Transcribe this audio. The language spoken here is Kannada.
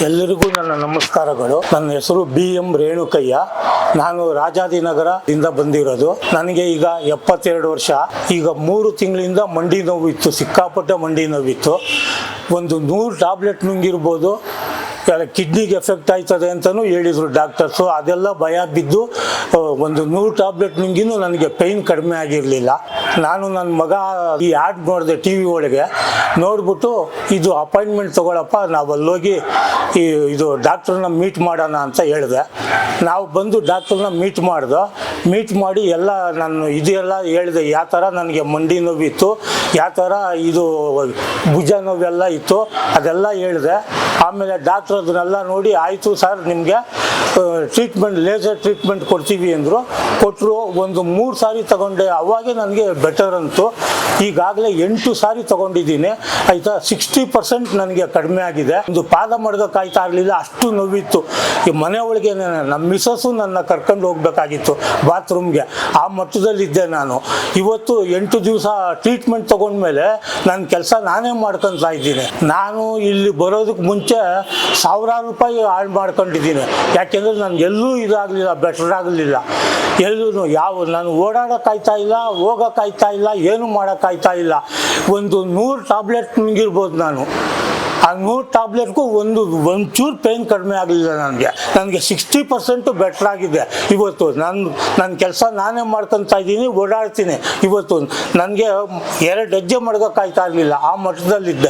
ಎಲ್ಲರಿಗೂ ನನ್ನ ನಮಸ್ಕಾರಗಳು. ನನ್ನ ಹೆಸರು BM ರೇಣುಕಯ್ಯ. ನಾನು ರಾಜಾಜಿನಗರದಿಂದ ಬಂದಿರೋದು. ನನಗೆ ಈಗ 72 ವರ್ಷ. ಈಗ 3 ತಿಂಗಳಿಂದ ಮಂಡಿ ನೋವಿತ್ತು, ಸಿಕ್ಕಾಪಟ್ಟೆ ಮಂಡಿ ನೋವಿತ್ತು. ಒಂದು 100 ಟ್ಯಾಬ್ಲೆಟ್ ನುಂಗಿರ್ಬೋದು. ಕಿಡ್ನಿಗೆ ಎಫೆಕ್ಟ್ ಆಯ್ತದೆ ಅಂತಲೂ ಹೇಳಿದರು ಡಾಕ್ಟರ್ಸು. ಅದೆಲ್ಲ ಭಯ ಬಿದ್ದು ಒಂದು 100 ಟ್ಯಾಬ್ಲೆಟ್ ನುಂಗಿನೂ ನನಗೆ ಪೈನ್ ಕಡಿಮೆ ಆಗಿರಲಿಲ್ಲ. ನಾನು ನನ್ನ ಮಗ ಈ ಆ್ಯಡ್ ನೋಡಿದೆ TV ಒಳಗೆ. ನೋಡ್ಬಿಟ್ಟು ಇದು ಅಪಾಯಿಂಟ್ಮೆಂಟ್ ತೊಗೊಳಪ್ಪ, ನಾವು ಅಲ್ಲೋಗಿ ಇದು ಡಾಕ್ಟ್ರನ್ನ ಮೀಟ್ ಮಾಡೋಣ ಅಂತ ಹೇಳಿದೆ. ನಾವು ಬಂದು ಡಾಕ್ಟ್ರನ್ನ ಮೀಟ್ ಮಾಡಿ ಎಲ್ಲ ನಾನು ಇದೆಲ್ಲ ಹೇಳಿದೆ. ಯಾವ ಥರ ನನಗೆ ಮಂಡಿ ನೋವಿತ್ತು, ಯಾವ ಥರ ಇದು ಭುಜ ನೋವೆಲ್ಲ ಇತ್ತು, ಅದೆಲ್ಲ ಹೇಳಿದೆ. ಆಮೇಲೆ ಡಾಕ್ಟ್ರ್ ಅದನ್ನೆಲ್ಲ ನೋಡಿ, ಆಯಿತು ಸರ್ ನಿಮಗೆ ಟ್ರೀಟ್ಮೆಂಟ್, ಲೇಸರ್ ಟ್ರೀಟ್ಮೆಂಟ್ ಕೊಡ್ತೀವಿ ಅಂದರು. ಕೊಟ್ಟರು. ಒಂದು 3 ಸಾರಿ ತಗೊಂಡೆ. ಅವಾಗೇ ನನಗೆ ಬೆಟರ್ ಅಂತು. ಈಗಾಗಲೇ 8 ಸಾರಿ ತಗೊಂಡಿದ್ದೀನಿ. ಆಯಿತಾ, 60% ನನಗೆ ಕಡಿಮೆ ಆಗಿದೆ. ಒಂದು ಪಾದ ಮಡ್ಗೋಕ್ಕಾಯ್ತಾ ಇರಲಿಲ್ಲ, ಅಷ್ಟು ನೋವಿತ್ತು. ಈ ಮನೆ ಒಳಗೆ ನಮ್ಮ ಮಿಸ್ಸಸ್ಸು ನನ್ನ ಕರ್ಕೊಂಡು ಹೋಗ್ಬೇಕಾಗಿತ್ತು ಬಾತ್ರೂಮ್ಗೆ. ಆ ಮಟ್ಟದಲ್ಲಿದ್ದೆ ನಾನು. ಇವತ್ತು 8 ದಿವಸ ಟ್ರೀಟ್ಮೆಂಟ್ ತೊಗೊಂಡ್ಮೇಲೆ ನನ್ನ ಕೆಲಸ ನಾನೇ ಮಾಡ್ಕೊತಾ ಇದ್ದೀನಿ. ನಾನು ಇಲ್ಲಿ ಬರೋದಕ್ಕೆ ಮುಂಚೆ 1000 ರೂಪಾಯಿ ಹಾಳು ಮಾಡ್ಕೊಂಡಿದ್ದೀನಿ. ಯಾಕೆಂದರೆ ನನಗೆ ಎಲ್ಲೂ ಇದಾಗಲಿಲ್ಲ, ಬೆಟರ್ ಆಗಲಿಲ್ಲ. ಎಲ್ಲೂ ನಾನು ಓಡಾಡೋಕ್ಕಾಯ್ತಾ ಇಲ್ಲ, ಹೋಗೋಕ್ಕಾಯ್ತಾ ಇಲ್ಲ, ಏನು ಮಾಡೋಕ್ಕಾಯ್ತಾ ಇಲ್ಲ. ಒಂದು 100 ಟ್ಯಾಬ್ಲೆಟ್ ನುಂಗಿರ್ಬೋದು ನಾನು. ಆ 100 ಟ್ಯಾಬ್ಲೆಟ್ಗೂ ಒಂಚೂರು ಪೇಯ್ನ್ ಕಡಿಮೆ ಆಗಲಿಲ್ಲ ನನಗೆ 60% ಬೆಟ್ರ್ ಆಗಿದೆ. ಇವತ್ತು ನನ್ನ ಕೆಲಸ ನಾನೇ ಮಾಡ್ಕೊತಾ ಇದ್ದೀನಿ, ಓಡಾಡ್ತೀನಿ. ಇವತ್ತು ನನಗೆ 2 ಹೆಜ್ಜೆ ಮಡ್ಗೋಕ್ಕಾಯ್ತಾ ಇರಲಿಲ್ಲ, ಆ ಮಟ್ಟದಲ್ಲಿದ್ದೆ.